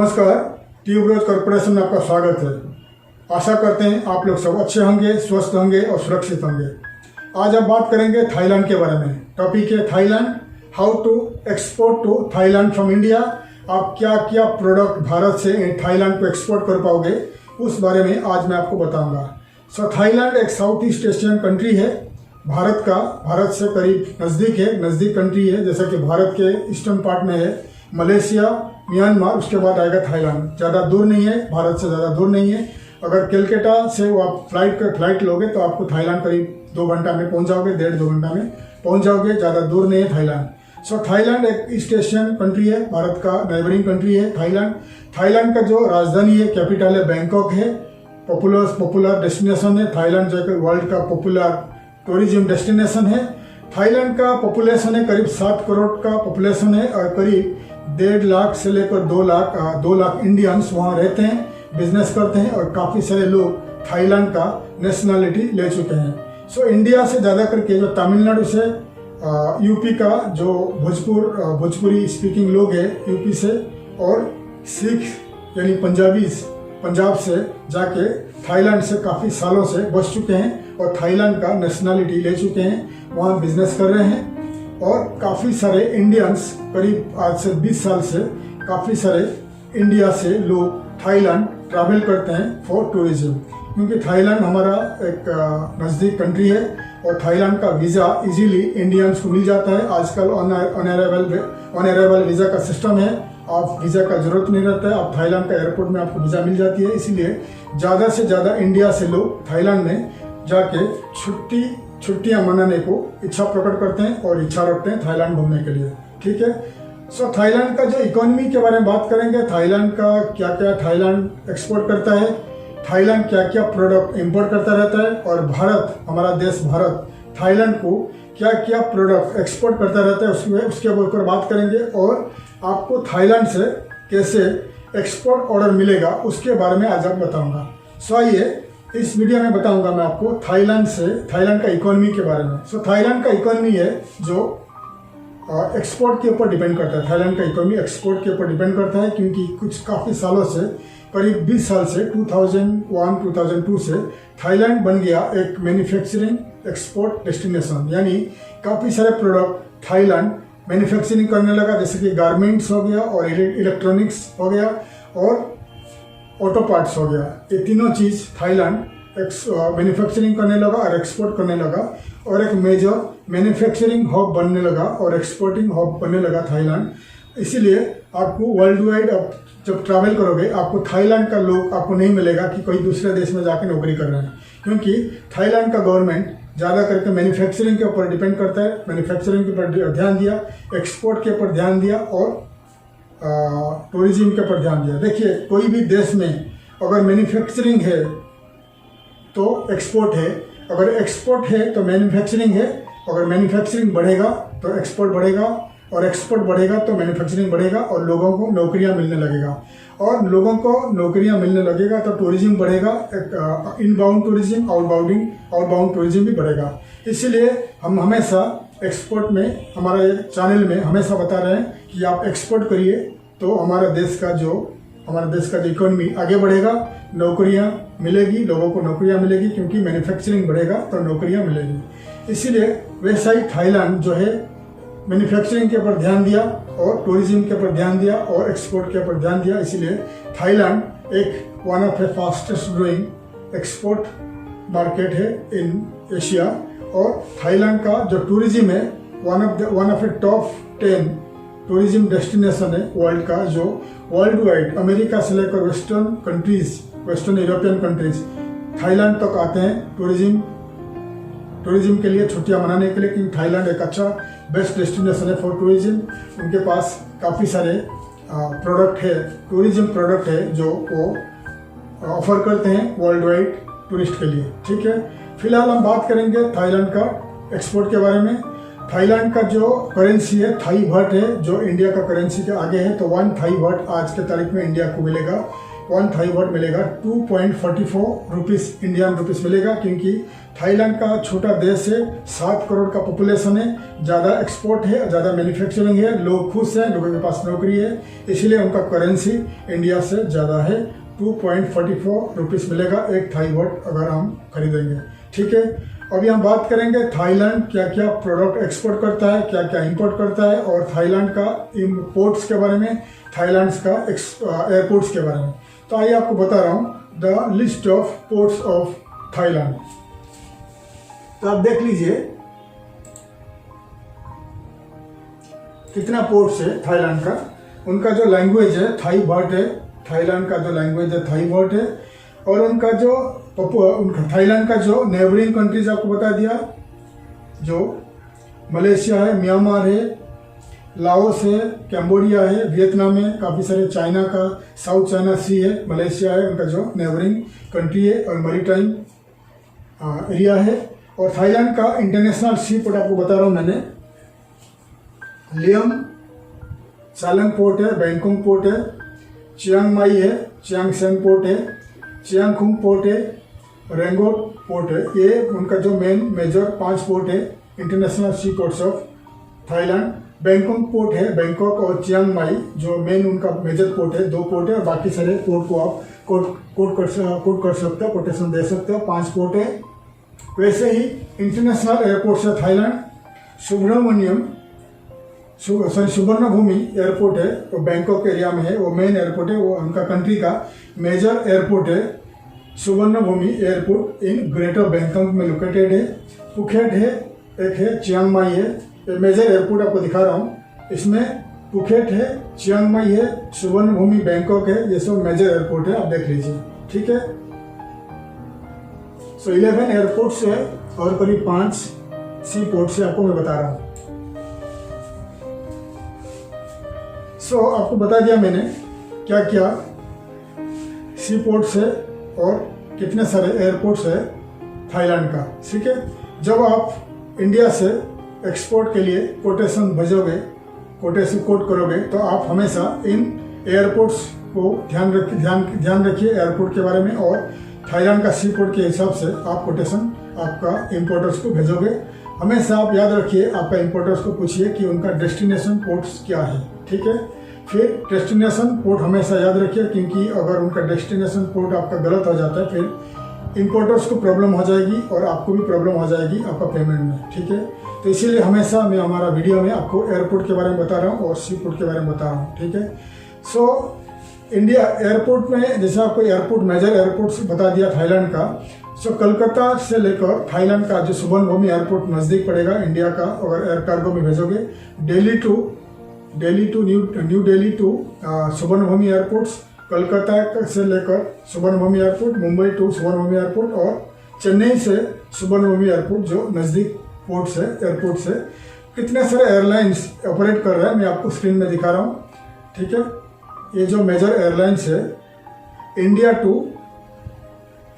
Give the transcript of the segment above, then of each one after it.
नमस्कार, tuberose corporation में आपका स्वागत है। आशा करते हैं आप लोग सब अच्छे होंगे, स्वस्थ होंगे और सुरक्षित होंगे। आज हम बात करेंगे थाईलैंड के बारे में। टॉपिक है Thailand, how to export to Thailand from India. आप क्या क्या प्रोडक्ट भारत से थाईलैंड को एक्सपोर्ट कर पाओगे, उस बारे में आज मैं आपको बताऊंगा। थाईलैंड एक साउथ ईस्ट एशियन कंट्री है, भारत से करीब नज़दीक कंट्री है। जैसा कि भारत के ईस्टर्न पार्ट में है मलेशिया, म्यांमार, उसके बाद आएगा थाईलैंड। ज़्यादा दूर नहीं है, भारत से ज़्यादा दूर नहीं है। अगर कलकत्ता से वो आप फ्लाइट लोगे तो आपको थाईलैंड करीब 2 घंटा में पहुंच जाओगे, 1.5-2 घंटा में पहुंच जाओगे। ज़्यादा दूर नहीं है थाईलैंड। थाईलैंड एक ईस्ट एशियन कंट्री है, भारत का नेबरिंग कंट्री है थाईलैंड। थाईलैंड का जो राजधानी है, कैपिटल है, बैंकॉक है। पॉपुलर डेस्टिनेशन है थाईलैंड, जो वर्ल्ड का पॉपुलर टूरिज्म डेस्टिनेशन है। थाईलैंड का पॉपुलेशन है करीब 7 करोड़ का पॉपुलेशन है और करीब 1.5 लाख से लेकर 2 लाख इंडियंस वहाँ रहते हैं, बिजनेस करते हैं और काफ़ी सारे लोग थाईलैंड का नेशनलिटी ले चुके हैं। इंडिया से ज़्यादा करके जो तमिलनाडु से यूपी का जो भोजपुरी स्पीकिंग लोग हैं यूपी से, और सिख यानी पंजाब से जाके थाईलैंड से काफ़ी सालों से बस चुके हैं और थाईलैंड का नेशनलिटी ले चुके हैं, वहाँ बिजनेस कर रहे हैं। और काफ़ी सारे इंडियंस, करीब आज से 20 साल से काफ़ी सारे इंडिया से लोग थाईलैंड ट्रैवल करते हैं फॉर टूरिज्म, क्योंकि थाईलैंड हमारा एक नज़दीक कंट्री है और थाईलैंड का वीज़ा इजीली इंडियंस को मिल जाता है। आजकल ऑन अराइवल वीज़ा का सिस्टम है, आप वीज़ा का जरूरत नहीं रहता है, आप थाईलैंड का एयरपोर्ट में आपको वीज़ा मिल जाती है। इसीलिए ज़्यादा से ज़्यादा इंडिया से लोग थाईलैंड में जाके छुट्टियां मनाने को इच्छा प्रकट करते हैं और इच्छा रखते हैं थाईलैंड घूमने के लिए। ठीक है। थाईलैंड का जो इकोनॉमी के बारे में बात करेंगे, थाईलैंड का क्या क्या थाईलैंड एक्सपोर्ट करता है, थाईलैंड क्या क्या प्रोडक्ट इंपोर्ट करता रहता है, और भारत, हमारा देश भारत थाईलैंड को क्या क्या प्रोडक्ट एक्सपोर्ट करता रहता है, उसके ऊपर बात करेंगे। और आपको थाईलैंड से कैसे एक्सपोर्ट ऑर्डर मिलेगा उसके बारे में आज आप बताऊंगा। आइए इस वीडियो में बताऊंगा मैं आपको थाईलैंड का इकोनॉमी के बारे में। थाईलैंड का इकोनॉमी है जो एक्सपोर्ट के ऊपर डिपेंड करता है। थाईलैंड का इकोनॉमी एक्सपोर्ट के ऊपर डिपेंड करता है, क्योंकि काफ़ी सालों से, करीब 20 साल से, 2001-2002 से थाईलैंड बन गया एक मैन्युफैक्चरिंग एक्सपोर्ट डेस्टिनेशन। यानी काफ़ी सारे प्रोडक्ट थाईलैंड मैन्युफैक्चरिंग करने लगा, जैसे कि गारमेंट्स हो गया और इलेक्ट्रॉनिक्स हो गया और ऑटो पार्ट्स हो गया। ये तीनों चीज़ थाईलैंड मैन्युफैक्चरिंग करने लगा और एक्सपोर्ट करने लगा, और एक मेजर मैन्युफैक्चरिंग हब बनने लगा और एक्सपोर्टिंग हब बनने लगा थाईलैंड। इसीलिए आपको वर्ल्ड वाइड जब ट्रैवल करोगे, आपको थाईलैंड का लोग आपको नहीं मिलेगा कि कोई दूसरे देश में जाकर नौकरी कर रहे हैं, क्योंकि थाईलैंड का गवर्नमेंट ज़्यादा करके मैन्युफैक्चरिंग के ऊपर डिपेंड करता है। मैन्युफैक्चरिंग के ऊपर ध्यान दिया, एक्सपोर्ट के ऊपर ध्यान दिया और टूरिज्म के ऊपर ध्यान दिया। देखिए, कोई भी देश में अगर मैन्युफैक्चरिंग है तो एक्सपोर्ट है, अगर एक्सपोर्ट है तो मैन्युफैक्चरिंग है। अगर मैन्युफैक्चरिंग बढ़ेगा तो एक्सपोर्ट बढ़ेगा, और एक्सपोर्ट बढ़ेगा तो मैन्युफैक्चरिंग बढ़ेगा और लोगों को नौकरियां मिलने लगेगा, और लोगों को नौकरियां मिलने लगेगा तो टूरिज्म बढ़ेगा। इनबाउंड टूरिज्म, आउटबाउंड टूरिज्म भी बढ़ेगा। इसीलिए हम हमेशा एक्सपोर्ट में, हमारे चैनल में हमेशा बता रहे हैं कि आप एक्सपोर्ट करिए तो हमारा देश का जो इकोनॉमी आगे बढ़ेगा, नौकरियां मिलेगी, लोगों को नौकरियां मिलेगी, क्योंकि मैन्युफैक्चरिंग बढ़ेगा तो नौकरियां मिलेगी। इसीलिए वैसा ही थाईलैंड जो है मैन्युफैक्चरिंग के ऊपर ध्यान दिया और टूरिज्म के ऊपर ध्यान दिया और एक्सपोर्ट के ऊपर ध्यान दिया। इसीलिए थाईलैंड एक one of the fastest growing export market है इन एशिया। और थाईलैंड का जो टूरिज्म है one of the top 10 tourism destination है वर्ल्ड का, जो वर्ल्ड वाइड अमेरिका से लेकर वेस्टर्न यूरोपियन कंट्रीज थाईलैंड तक आते हैं टूरिज्म के लिए, छुट्टियां मनाने के लिए, क्योंकि थाईलैंड एक अच्छा बेस्ट डेस्टिनेशन है फॉर टूरिज्म। उनके पास काफ़ी सारे टूरिज्म प्रोडक्ट है जो वो ऑफर करते हैं वर्ल्ड वाइड टूरिस्ट के लिए। ठीक है। फिलहाल हम बात करेंगे थाईलैंड का एक्सपोर्ट के बारे में। थाईलैंड का जो करेंसी है थाई बाट है, जो इंडिया का करेंसी के आगे है। तो 1 थाई बाट आज के तारीख में इंडिया को मिलेगा 1 थाई बाट मिलेगा 2.44 रुपीज़ इंडियन रुपीज़ मिलेगा, क्योंकि थाईलैंड का छोटा देश है, 7 करोड़ का पॉपुलेशन है, ज़्यादा एक्सपोर्ट है, ज़्यादा मैन्युफैक्चरिंग है, लोग खुश हैं, लोगों के पास नौकरी है, इसलिए उनका करेंसी इंडिया से ज़्यादा है। 2.44 रुपीज़ मिलेगा 1 थाई बाट अगर हम खरीदेंगे। ठीक है, अभी हम बात करेंगे थाईलैंड क्या क्या प्रोडक्ट एक्सपोर्ट करता है, क्या क्या इंपोर्ट करता है, और थाईलैंड का पोर्ट्स के बारे में, थाईलैंड का एयरपोर्ट्स के बारे में। तो आइए आपको बता रहा हूँ the list of ports of Thailand. तो आप देख लीजिए कितना पोर्ट्स है थाईलैंड का। उनका जो लैंग्वेज है थाई बाट है, थाईलैंड का जो लैंग्वेज है थाई बाट है, और उनका थाईलैंड का जो नेबरिंग कंट्रीज आपको बता दिया, जो मलेशिया है, म्यांमार है, लाओस है, कैम्बोडिया है, वियतनाम है, काफ़ी सारे, चाइना का साउथ चाइना सी है, मलेशिया है, उनका जो नेबरिंग कंट्री है और मैरीटाइम एरिया है। और थाईलैंड का इंटरनेशनल सी पोर्ट आपको बता रहा हूँ मैंने, लियम सालंग पोर्ट है, बैंकॉक पोर्ट है, चियांग माई है, चियांग सेंग पोर्ट है, चियांग खुंग पोर्ट है, रेंगोट पोर्ट है। ये उनका जो मेजर 5 पोर्ट है international sea ports of Thailand. Bangkok port है, बैंकॉक और चियांग माई जो मेन उनका मेजर पोर्ट है, 2 पोर्ट है, और बाकी सारे पोर्ट को आप कोट कर सकते हो, कोटेशन दे सकते हो, 5 पोर्ट है। वैसे ही इंटरनेशनल एयरपोर्ट्स है थाईलैंड, सुवर्णभूमि एयरपोर्ट है, वो बैंकॉक एरिया में है, वो मेन एयरपोर्ट है, वो उनका कंट्री का मेजर एयरपोर्ट है। Suvarnabhumi airport in greater Bangkok में लोकेटेड है। पुखेट है, एक है, चियांग माई है, ये मेजर एयरपोर्ट आपको दिखा रहा हूँ। इसमें पुखेट है, चियांग माई है, सुवर्णभूमि बैंकॉक है, ये सब मेजर एयरपोर्ट है, आप देख लीजिए। ठीक है, सो 11 एयरपोर्ट्स है और करीब 5 सी पोर्ट से आपको मैं बता रहा हूँ। सो आपको बता दिया मैंने क्या क्या सी पोर्ट्स है और कितने सारे एयरपोर्ट्स है थाईलैंड का। ठीक है, जब आप इंडिया से एक्सपोर्ट के लिए कोटेशन भेजोगे, कोटेशन कोट करोगे, तो आप हमेशा इन एयरपोर्ट्स को ध्यान रखिए एयरपोर्ट के बारे में, और थाईलैंड का सी पोर्ट के हिसाब से आप कोटेशन आपका इंपोर्टर्स को भेजोगे। हमेशा आप याद रखिए, आपका इंपोर्टर्स को पूछिए कि उनका डेस्टिनेशन पोर्ट्स क्या है। ठीक है, फिर डेस्टिनेशन पोर्ट हमेशा याद रखिए, क्योंकि अगर उनका डेस्टिनेशन पोर्ट आपका गलत हो जाता है, फिर इंपोर्टर्स को प्रॉब्लम हो जाएगी और आपको भी प्रॉब्लम हो जाएगी आपका पेमेंट में। ठीक है, तो इसीलिए हमेशा मैं हमारा वीडियो में आपको एयरपोर्ट के बारे में बता रहा हूँ और सी पोर्ट के बारे में बता रहा हूँ। ठीक है, सो इंडिया एयरपोर्ट में जैसे आपको एयरपोर्ट मेजर एयरपोर्ट्स बता दिया थाईलैंड का। सो कलकत्ता से लेकर थाईलैंड का जो सुवर्णभूमि एयरपोर्ट नज़दीक पड़ेगा इंडिया का, अगर एयर कार्गो में भेजोगे। Delhi to new Delhi to Suvarnabhumi airports, Calcutta से लेकर Suvarnabhumi airport, Mumbai to Suvarnabhumi airport, और चेन्नई से सुवर्णभूमि एयरपोर्ट जो नज़दीक पोर्ट्स है, एयरपोर्ट से। कितने सारे एयरलाइंस ऑपरेट कर रहे हैं मैं आपको स्क्रीन में दिखा रहा हूँ। ठीक है, ये जो मेजर एयरलाइंस है इंडिया टू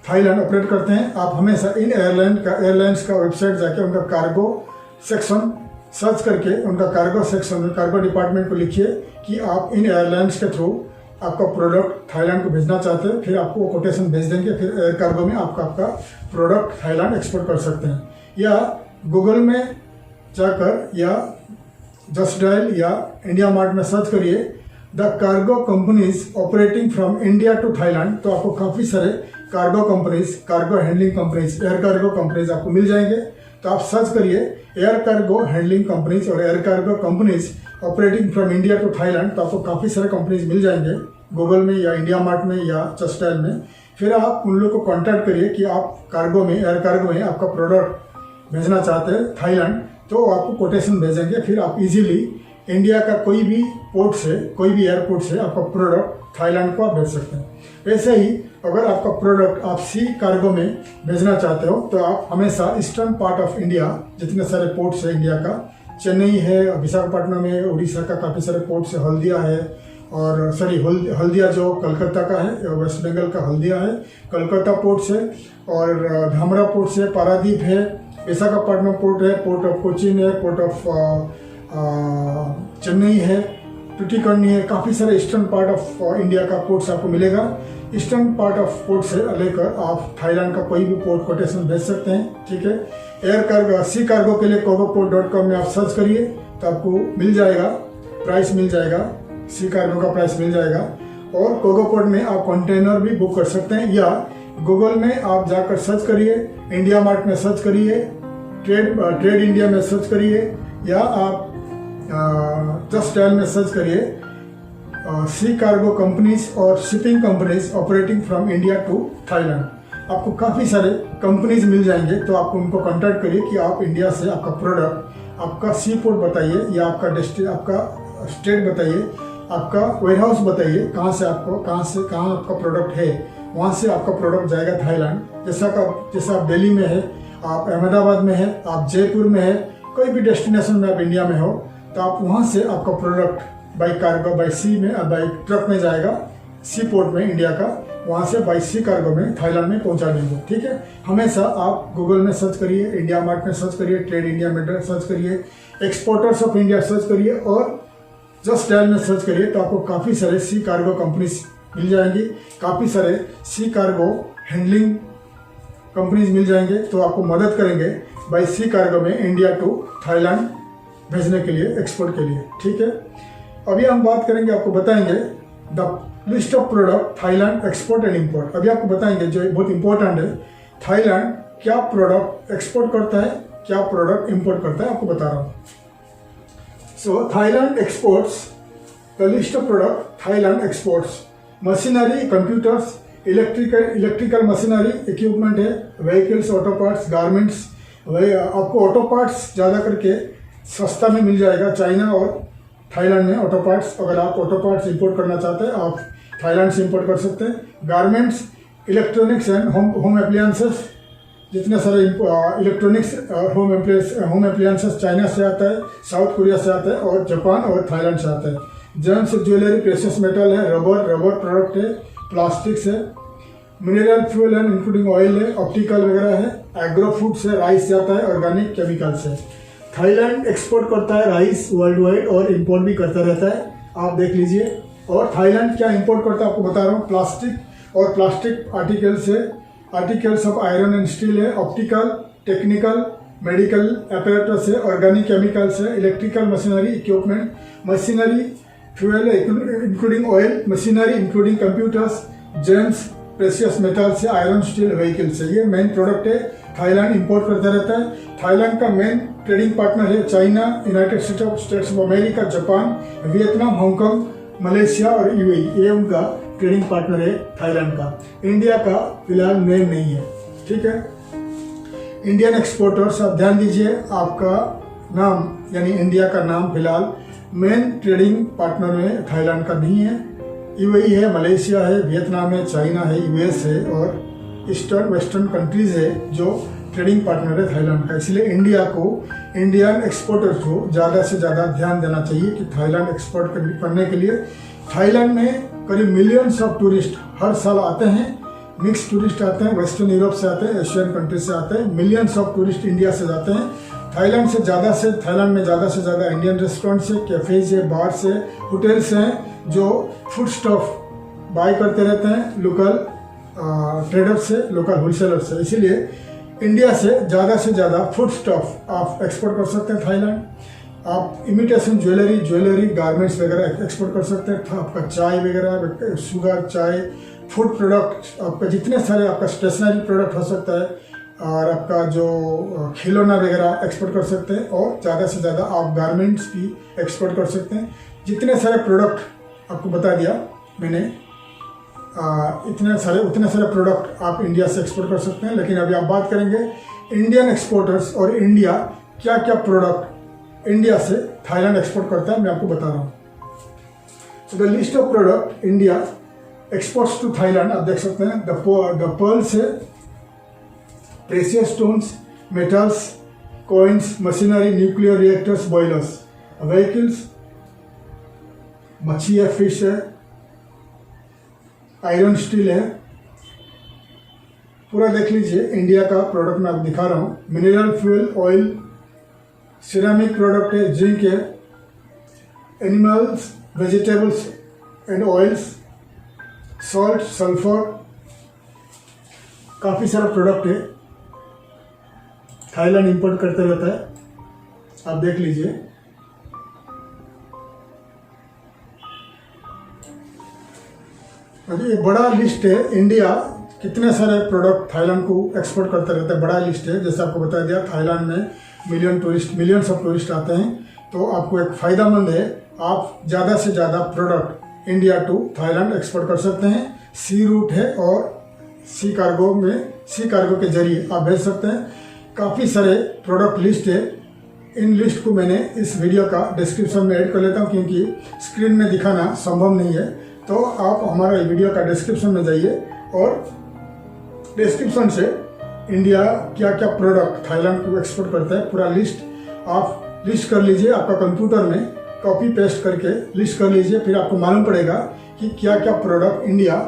थाईलैंड ऑपरेट करते हैं। आप हमेशा इन एयरलाइंस का वेबसाइट जाके उनका कार्गो सेक्शन सर्च करके, उनका कार्गो सेक्शन, कार्गो डिपार्टमेंट को लिखिए कि आप इन एयरलाइंस के थ्रू आपका प्रोडक्ट थाईलैंड को भेजना चाहते हैं, फिर आपको कोटेशन भेज देंगे, फिर एयर कार्गो में आपका प्रोडक्ट थाईलैंड एक्सपोर्ट कर सकते हैं। या गूगल में जाकर या जस्ट डायल या इंडिया मार्ट में सर्च करिए the cargo companies operating from India to Thailand, तो आपको काफ़ी सारे cargo companies, cargo handling companies, air cargo companies आपको मिल जाएंगे। तो आप सर्च करिए एयर कार्गो हैंडलिंग कंपनीज और air cargo companies operating from India to Thailand, तो आपको काफ़ी सारे कंपनीज मिल जाएंगे गूगल में या इंडिया मार्ट में या जस्ट डायल में। फिर आप उन लोग को कॉन्टैक्ट करिए कि आप कार्गो में, एयर कार्गो में आपका प्रोडक्ट भेजना चाहते हैं थाईलैंड, तो आपको कोटेशन भेजेंगे। फिर आप इजीली इंडिया का कोई भी पोर्ट से, कोई भी एयरपोर्ट से आपका प्रोडक्ट थाईलैंड को आप भेज सकते हैं। वैसे ही अगर आपका प्रोडक्ट आप सी कार्गो में भेजना चाहते हो, तो आप हमेशा ईस्टर्न पार्ट ऑफ इंडिया, जितने सारे पोर्ट्स है इंडिया का, चेन्नई है, विशाखापट्टनम है, उड़ीसा का काफ़ी सारे पोर्ट्स है, हल्दिया है, और हल्दिया जो कलकत्ता का है, वेस्ट बंगाल का हल्दिया है, कलकत्ता पोर्ट से, और धामरा पोर्ट से, पारादीप है, विशाखापट्टनम पोर्ट है, पोर्ट ऑफ कोचीन है, पोर्ट ऑफ चेन्नई है, टुटीकॉर्न है, काफ़ी सारे ईस्टर्न पार्ट ऑफ इंडिया का पोर्ट्स आपको मिलेगा। ईस्टर्न पार्ट ऑफ पोर्ट से लेकर आप थाईलैंड का कोई भी पोर्ट कोटेशन भेज सकते हैं, ठीक है। एयर कार्गो, सी कार्गो के लिए cogoport.com में आप सर्च करिए तो आपको मिल जाएगा, प्राइस मिल जाएगा, सी कार्गो का प्राइस मिल जाएगा। और कोगोपोर्ट में आप कंटेनर भी बुक कर सकते हैं, या गूगल में आप जाकर सर्च करिए, इंडिया मार्ट में सर्च करिए, ट्रेड इंडिया में सर्च करिए, या आप जस्ट डायल में सर्च करिए सी कार्गो कंपनीज और shipping companies operating from India to Thailand. आपको काफ़ी सारे कंपनीज मिल जाएंगे, तो आप उनको कांटेक्ट करिए कि आप इंडिया से आपका प्रोडक्ट, आपका सी पोर्ट बताइए, या आपका स्टेट बताइए, आपका वेयरहाउस बताइए, कहाँ आपका प्रोडक्ट है, वहाँ से आपका प्रोडक्ट जाएगा थाईलैंड। जैसा आप दिल्ली में है, आप अहमदाबाद में है, आप जयपुर में है, कोई भी डेस्टिनेशन में आप इंडिया में हो, तो आप वहाँ से आपका प्रोडक्ट बाई कार्गो, बाई सी में, बाई ट्रक में जाएगा सी पोर्ट में इंडिया का, वहाँ से बाई सी कार्गो में थाईलैंड में पहुँचा देंगे, ठीक है। हमेशा आप गूगल में सर्च करिए, इंडिया मार्ट में सर्च करिए, ट्रेड इंडिया में सर्च करिए, एक्सपोर्टर्स ऑफ इंडिया सर्च करिए, और जस्ट डायल में सर्च करिए, तो आपको काफ़ी सारे सी कार्गो कंपनीज मिल जाएंगी, काफ़ी सारे सी कार्गो हैंडलिंग कंपनीज मिल जाएंगे, तो आपको मदद करेंगे बाई सी कार्गो में इंडिया टू थाईलैंड भेजने के लिए, एक्सपोर्ट के लिए, ठीक है। अभी हम बात करेंगे, आपको बताएंगे the list of product Thailand export and import. अभी आपको बताएंगे, जो बहुत इंपॉर्टेंट है, थाईलैंड क्या प्रोडक्ट एक्सपोर्ट करता है, क्या प्रोडक्ट इंपोर्ट करता है, आपको बता रहा हूँ। So Thailand exports the list of product Thailand exports machinery, computers, electrical machinery equipment है, व्हीकल्स, ऑटो पार्ट्स, गारमेंट्स। आपको ऑटो पार्ट्स ज़्यादा करके सस्ता में मिल जाएगा चाइना और थाईलैंड में। ऑटो पार्ट्स, अगर आप ऑटो पार्ट्स इंपोर्ट करना चाहते हैं, आप थाईलैंड से इंपोर्ट कर सकते हैं। Garments, electronics and home appliances, जितने सारे इलेक्ट्रॉनिक्स होम एप्लियंसेस चाइना से आता है, साउथ कोरिया से आता है, और जापान और थाईलैंड से आता है। जेम्स, ज्वेलरी, प्रेशियस मेटल है, रबर प्रोडक्ट है, प्लास्टिक्स है, मिनरल फ्यूल है इंक्लूडिंग ऑयल है, ऑप्टिकल वगैरह है, एग्रो फूड्स है, राइस जाता है, ऑर्गेनिक केमिकल्स है। थाईलैंड एक्सपोर्ट करता है राइस वर्ल्ड वाइड, और इंपोर्ट भी करता रहता है, आप देख लीजिए। और थाईलैंड क्या इंपोर्ट करता है आपको बता रहा हूँ, प्लास्टिक और प्लास्टिक आर्टिकल्स है, articles of iron and steel है, ऑप्टिकल, टेक्निकल, मेडिकल अपैरेटस है, ऑर्गेनिक केमिकल्स है, electrical machinery equipment, machinery fuel है including oil, machinery including computers, gems, precious metals है, आयरन, स्टील, व्हीकल्स है। ये मेन प्रोडक्ट है, Thailand import करता रहता है। थाईलैंड का मेन ट्रेडिंग पार्टनर है China, United States of America, Japan, Vietnam, Hong Kong, Malaysia और यूएई, ये उनका ट्रेडिंग पार्टनर है थाईलैंड का। इंडिया का फिलहाल मेन नहीं है, ठीक है। इंडियन एक्सपोर्टर्स, आप ध्यान दीजिए, आपका नाम यानी इंडिया का नाम फिलहाल मेन ट्रेडिंग पार्टनर में थाईलैंड का नहीं है। यूएई है, मलेशिया है, वियतनाम है, चाइना है, यूएस है, और ईस्टर्न वेस्टर्न कंट्रीज है जो ट्रेडिंग पार्टनर है थाईलैंड का। इसलिए इंडिया को, इंडियन एक्सपोर्टर्स को ज़्यादा से ज़्यादा ध्यान देना चाहिए कि थाईलैंड एक्सपोर्ट करने के लिए। थाईलैंड में करीब मिलियंस ऑफ टूरिस्ट हर साल आते हैं, मिक्स टूरिस्ट आते हैं, वेस्टर्न यूरोप से आते हैं, एशियन कंट्री से आते हैं, मिलियंस ऑफ टूरिस्ट इंडिया से जाते हैं। थाईलैंड में ज़्यादा से ज़्यादा इंडियन रेस्टोरेंट्स है, कैफेज है, बार्स है, होटल्स हैं जो फूड स्टॉफ बाय करते रहते हैं लोकल ट्रेडर्स से, लोकल होलसेलर से। इसीलिए इंडिया से ज़्यादा फूड स्टॉफ आप एक्सपोर्ट कर सकते हैं थाईलैंड। आप इमिटेशन ज्वेलरी, गारमेंट्स वगैरह एक्सपोर्ट कर सकते हैं। आपका चाय वगैरह, शुगर, चाय, फूड प्रोडक्ट, आपका जितने सारे आपका स्टेशनरी प्रोडक्ट हो सकता है, और आपका जो खिलौना वगैरह एक्सपोर्ट कर सकते हैं। और ज़्यादा से ज़्यादा आप गारमेंट्स भी एक्सपोर्ट कर सकते हैं। जितने सारे प्रोडक्ट आपको बता दिया मैंने, उतने सारे प्रोडक्ट आप इंडिया से एक्सपोर्ट कर सकते हैं। लेकिन अभी आप बात करेंगे इंडियन एक्सपोर्टर्स और इंडिया क्या क्या प्रोडक्ट इंडिया से थाईलैंड एक्सपोर्ट करता है, मैं आपको बता रहा हूँ। तो the list of product India exports to Thailand, आप देख सकते हैं। द पर्ल्स है, precious stones, metals, coins, machinery, nuclear reactors, boilers, vehicles, मच्छी है, फिश है, आयरन, स्टील है। पूरा देख लीजिए, इंडिया का प्रोडक्ट मैं आपको दिखा रहा हूँ। Mineral fuel, oil, ceramic product है, जिंक है, animals, vegetables and oils, salt, sulphur, काफ़ी सारा प्रोडक्ट है थाईलैंड इंपोर्ट करते रहता है। आप देख लीजिए। अभी ये बड़ा लिस्ट है, इंडिया कितने सारे प्रोडक्ट थाईलैंड को एक्सपोर्ट करते रहता है, बड़ा लिस्ट है। जैसे आपको बता दिया, थाईलैंड में मिलियंस ऑफ टूरिस्ट आते हैं, तो आपको एक फ़ायदामंद है, आप ज़्यादा से ज़्यादा product India to Thailand export कर सकते हैं। सी रूट है और सी कार्गो के जरिए आप भेज सकते हैं। काफ़ी सारे प्रोडक्ट लिस्ट है, इन लिस्ट को मैंने इस वीडियो का डिस्क्रिप्शन में ऐड कर लेता हूँ, क्योंकि स्क्रीन में दिखाना संभव नहीं है। तो आप हमारा वीडियो का डिस्क्रिप्शन में जाइए और डिस्क्रिप्शन से इंडिया क्या क्या प्रोडक्ट थाईलैंड को एक्सपोर्ट करता है पूरा लिस्ट आप लिस्ट कर लीजिए। आपका कंप्यूटर में कॉपी पेस्ट करके लिस्ट कर लीजिए, फिर आपको मालूम पड़ेगा कि क्या क्या प्रोडक्ट इंडिया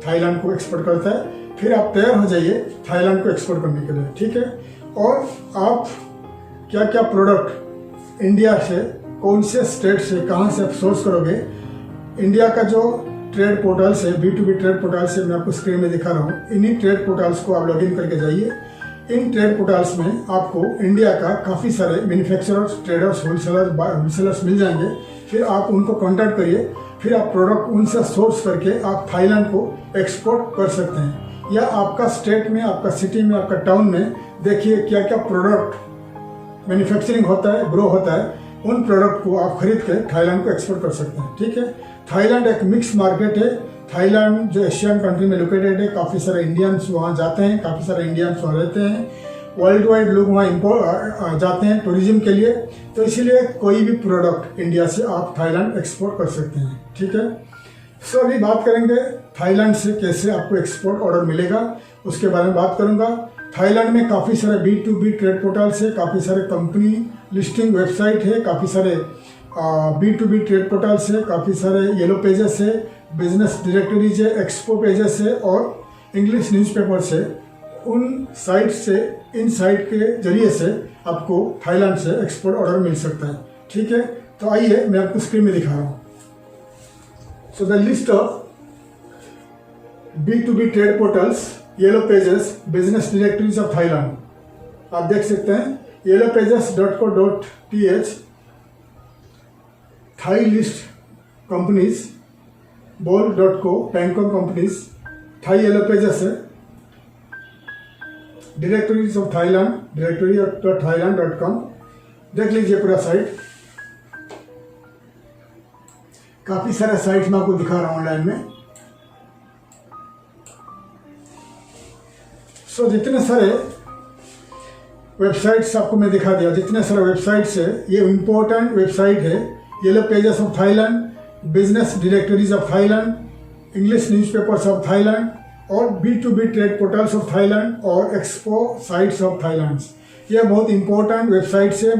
थाईलैंड को एक्सपोर्ट करता है। फिर आप तैयार हो जाइए थाईलैंड को एक्सपोर्ट करने के लिए, ठीक है। और आप क्या क्या प्रोडक्ट इंडिया से, कौन से स्टेट से, कहाँ से आप सोर्स करोगे। इंडिया का जो ट्रेड पोर्टल्स है, B2B ट्रेड पोर्टल्स है, मैं आपको स्क्रीन में दिखा रहा हूँ। इन्हीं ट्रेड पोर्टल्स को आप लॉगिन करके जाइए। इन ट्रेड पोर्टल्स में आपको इंडिया का काफ़ी सारे मैन्युफैक्चरर्स, ट्रेडर्स, होलसेलर्स मिल जाएंगे। फिर आप उनको कांटेक्ट करिए, फिर आप प्रोडक्ट उनसे सोर्स करके आप थाईलैंड को एक्सपोर्ट कर सकते हैं। या आपका स्टेट में, आपका सिटी में, आपका टाउन में देखिए क्या क्या प्रोडक्ट मैन्युफैक्चरिंग होता है, ग्रो होता है, उन प्रोडक्ट को आप खरीद के थाईलैंड को एक्सपोर्ट कर सकते हैं, ठीक है। थाईलैंड एक मिक्स मार्केट है। थाईलैंड जो एशियन कंट्री में लोकेटेड है, काफ़ी सारे इंडियंस वहाँ जाते हैं, काफ़ी सारे इंडियंस वहाँ रहते हैं, वर्ल्ड वाइड लोग वहाँ जाते हैं टूरिज्म के लिए। तो इसीलिए कोई भी प्रोडक्ट इंडिया से आप थाईलैंड एक्सपोर्ट कर सकते हैं, ठीक है। सो अभी बात करेंगे थाईलैंड से कैसे आपको एक्सपोर्ट ऑर्डर मिलेगा, उसके बारे में बात करूँगा। थाईलैंड में काफ़ी सारे B2B ट्रेड पोर्टल्स है, काफ़ी सारे कंपनी लिस्टिंग वेबसाइट है, काफ़ी सारे B2B ट्रेड पोर्टल्स है, काफ़ी सारे येलो पेजेस है, बिजनेस डायरेक्टरीज है, एक्सपो पेजेस है और इंग्लिश न्यूज़पेपर्स है। उन साइट से, इन साइट के जरिए से आपको थाईलैंड से एक्सपोर्ट ऑर्डर मिल सकता है, ठीक है। तो आइए मैं आपको स्क्रीन में दिखा रहा हूँ। So the list of B2B trade portals, yellow pages, business directories of Thailand आप देख सकते हैं। yellowpages.co.th, Thai list companies, bol.co, Bangkok companies, Thai yellow pages है, डायरेक्टरीज ऑफ थाईलैंड, directory.thailand.com। देख लीजिए पूरा साइट, काफ़ी सारे साइट्स मैं आपको दिखा रहा हूँ ऑनलाइन में। सो जितने सारे वेबसाइट्स आपको मैं दिखा दिया, जितने सारे वेबसाइट्स है, ये इम्पोर्टेंट वेबसाइट है। Yellow pages of Thailand, business directories of Thailand, English newspapers of Thailand और B2B trade portals of Thailand और एक्सपो साइट्स ऑफ थाईलैंड। ये बहुत इंपॉर्टेंट वेबसाइट्स है।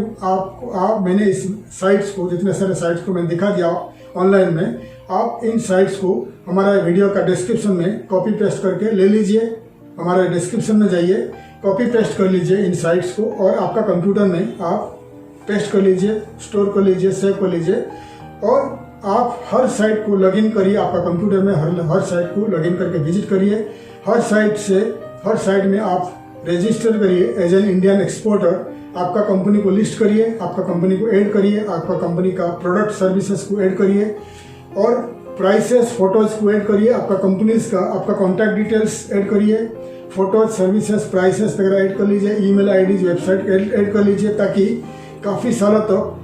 मैंने इस साइट्स को, जितने सारे साइट्स को मैंने दिखा दिया ऑनलाइन में, आप इन साइट्स को हमारा वीडियो का डिस्क्रिप्शन में कॉपी पेस्ट करके ले लीजिए। हमारे डिस्क्रिप्शन में जाइए, कॉपी पेस्ट कर लीजिए इन साइट्स को और आपका कंप्यूटर में आप पेस्ट कर लीजिए, स्टोर कर लीजिए, सेव कर लीजिए और आप हर साइट को लॉगिन करिए। आपका कंप्यूटर में हर साइट को लॉगिन करके विजिट करिए। हर साइट में आप रजिस्टर करिए एज एन इंडियन एक्सपोर्टर। आपका कंपनी को लिस्ट करिए, आपका कंपनी को ऐड करिए, आपका कंपनी का प्रोडक्ट सर्विसेज को ऐड करिए और प्राइसेस, फोटोज को ऐड करिए। आपका कंपनीज का, आपका कॉन्टैक्ट डिटेल्स ऐड करिए, फोटोज, सर्विसेज, प्राइसेस वगैरह ऐड कर लीजिए, ईमेल आईडीज, वेबसाइट ऐड कर लीजिए, ताकि काफ़ी सालों तक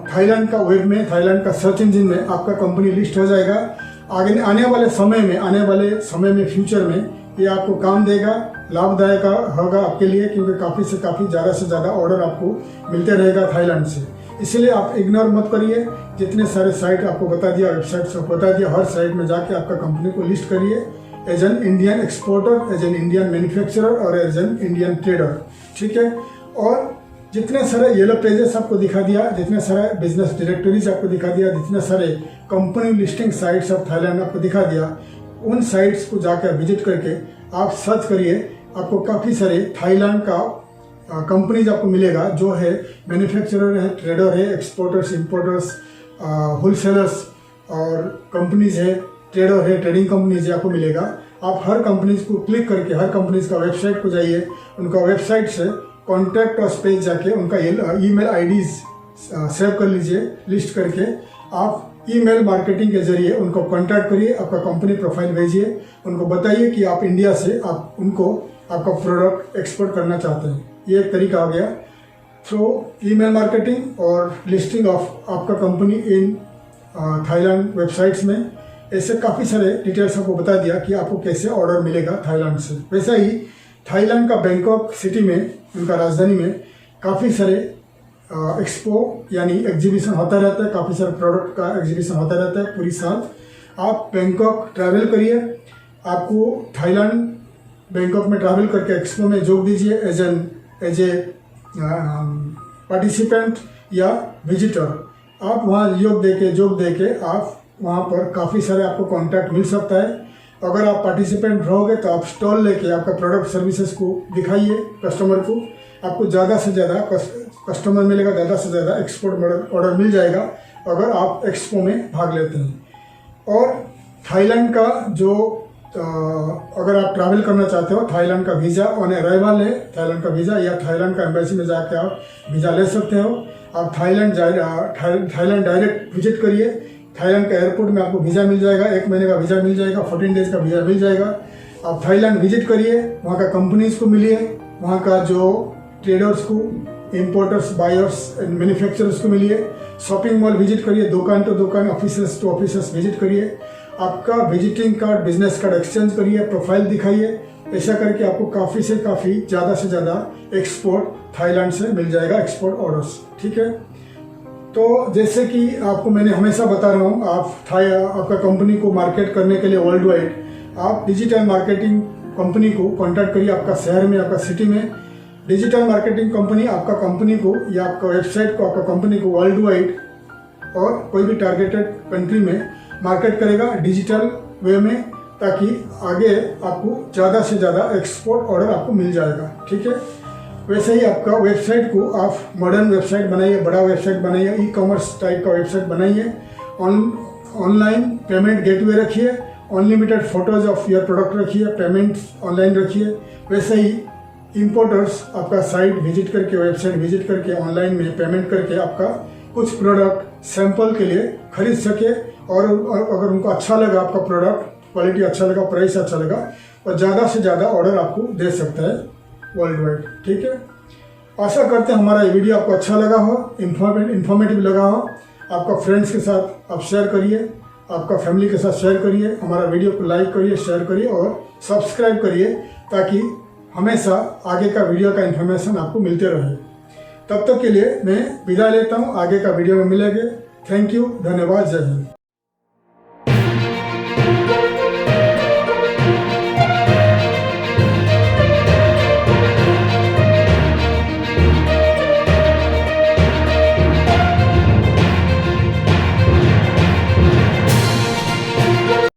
थाईलैंड का वेब में, थाईलैंड का सर्च इंजन में आपका कंपनी लिस्ट हो जाएगा। आने वाले समय में फ्यूचर में ये आपको काम देगा, लाभदायक होगा आपके लिए, क्योंकि काफ़ी से ज़्यादा ऑर्डर आपको मिलते रहेगा थाईलैंड से। इसलिए आप इग्नोर मत करिए। जितने सारे साइट आपको बता दिया, वेबसाइट्स आपको बता दिया, हर साइट में जाके आपका कंपनी को लिस्ट करिए as an Indian exporter, as an Indian manufacturer और एज एन इंडियन ट्रेडर, ठीक है। और जितने सारे येलो पेजेस आपको दिखा दिया, जितने सारे बिजनेस डायरेक्टरीज आपको दिखा दिया, जितने सारे company listing sites of Thailand आपको दिखा दिया, उन साइट्स को जाकर विजिट करके आप सर्च करिए। आपको काफ़ी सारे थाईलैंड का कंपनीज आपको मिलेगा जो है मैन्युफैक्चरर है, ट्रेडर है, एक्सपोर्टर्स, इंपोर्टर्स, होलसेलर्स और कंपनीज है, ट्रेडर है, ट्रेडिंग कंपनीज है, आपको मिलेगा। आप हर कंपनीज को क्लिक करके हर कंपनीज का वेबसाइट को जाइए, उनका वेबसाइट से कॉन्टैक्ट और पेज जाके उनका ईमेल आईडीज सेव कर लीजिए, लिस्ट करके आप ईमेल मार्केटिंग के जरिए उनको कांटेक्ट करिए, आपका कंपनी प्रोफाइल भेजिए, उनको बताइए कि आप इंडिया से आप उनको आपका प्रोडक्ट एक्सपोर्ट करना चाहते हैं। ये एक तरीका आ गया थ्रू ईमेल मार्केटिंग और लिस्टिंग ऑफ आपका कंपनी इन थाईलैंड वेबसाइट्स में। ऐसे काफ़ी सारे डिटेल्स आपको बता दिया कि आपको कैसे ऑर्डर मिलेगा थाईलैंड से। वैसा ही थाईलैंड का बैंकॉक सिटी में, उनका राजधानी में काफ़ी सारे एक्सपो यानी एग्जीबिशन होता रहता है, काफ़ी सारे प्रोडक्ट का एग्जीबिशन होता रहता है पूरी साल। आप बैंकॉक ट्रैवल करिए, आपको थाईलैंड बैंकॉक में ट्रैवल करके एक्सपो में जोग दीजिए एज ए पार्टिसिपेंट या विजिटर। आप वहाँ जोग दे के आप वहाँ पर काफ़ी सारे आपको कॉन्टैक्ट मिल सकता है। अगर आप पार्टिसिपेंट रहोगे तो आप स्टॉल लेके आपका प्रोडक्ट सर्विसेज को दिखाइए कस्टमर को, आपको ज़्यादा से ज़्यादा कस्टमर मिलेगा, ज़्यादा से ज़्यादा एक्सपोर्ट ऑर्डर मिल जाएगा अगर आप एक्सपो में भाग लेते हैं। और थाईलैंड का जो अगर आप ट्रैवल करना चाहते हो, थाईलैंड का वीज़ा ऑन अराइवल है, थाईलैंड का वीज़ा या थाईलैंड का एम्बेसी में जाके आप वीज़ा ले सकते हो। आप थाईलैंड डायरेक्ट विजिट करिए, थाईलैंड के एयरपोर्ट में आपको वीज़ा मिल जाएगा, 1 महीने का वीज़ा मिल जाएगा, 14 डेज का वीज़ा मिल जाएगा। आप थाईलैंड विजिट करिए, वहाँ का कंपनीज को मिलिए, वहाँ का जो ट्रेडर्स को, इम्पोर्टर्स, बायर्स एंड मैन्युफैक्चरर्स को मिलिए, शॉपिंग मॉल विजिट करिए, दुकान टू दुकान, ऑफिसेस टू ऑफिसेस विजिट करिए, आपका visiting card, business card exchange करिए, प्रोफाइल दिखाइए। ऐसा करके आपको काफ़ी से ज़्यादा एक्सपोर्ट थाईलैंड से मिल जाएगा, एक्सपोर्ट ऑर्डर्स। ठीक है, तो जैसे कि आपको मैंने हमेशा बता रहा हूँ, आपका कंपनी को मार्केट करने के लिए वर्ल्ड वाइड आप डिजिटल मार्केटिंग कंपनी को कांटेक्ट करिए। आपका शहर में, आपका सिटी में डिजिटल मार्केटिंग कंपनी आपका कंपनी को या आपका वेबसाइट को, आपका कंपनी को वर्ल्ड वाइड और कोई भी टारगेटेड कंट्री में मार्केट करेगा डिजिटल वे में, ताकि आगे आपको ज़्यादा से ज़्यादा एक्सपोर्ट ऑर्डर आपको मिल जाएगा। ठीक है, वैसे ही आपका वेबसाइट को आप मॉडर्न वेबसाइट बनाइए, बड़ा वेबसाइट बनाइए, ई कॉमर्स टाइप का वेबसाइट बनाइए, ऑनलाइन पेमेंट गेटवे रखिए, unlimited photos of your product रखिए, पेमेंट ऑनलाइन रखिए। वैसे ही इंपोर्टर्स आपका साइट विजिट करके, वेबसाइट विजिट करके, ऑनलाइन में पेमेंट करके आपका कुछ प्रोडक्ट सैंपल के लिए खरीद सके, और अगर उनको अच्छा लगा, आपका प्रोडक्ट क्वालिटी अच्छा लगा, प्राइस अच्छा लगा, और ज़्यादा से ज़्यादा ऑर्डर आपको दे सकता है वर्ल्ड वाइड। ठीक है, आशा करते हैं हमारा ये वीडियो आपको अच्छा लगा हो, इन्फॉर्मेटिव लगा हो। आपका फ्रेंड्स के साथ आप शेयर करिए, आपका फैमिली के साथ शेयर करिए, हमारा वीडियो को लाइक करिए, शेयर करिए और सब्सक्राइब करिए, ताकि हमेशा आगे का वीडियो का इन्फॉर्मेशन आपको मिलते रहे। तब तक के लिए मैं विदा लेता हूँ, आगे का वीडियो में मिलेंगे। थैंक यू, धन्यवाद, जय हिंद।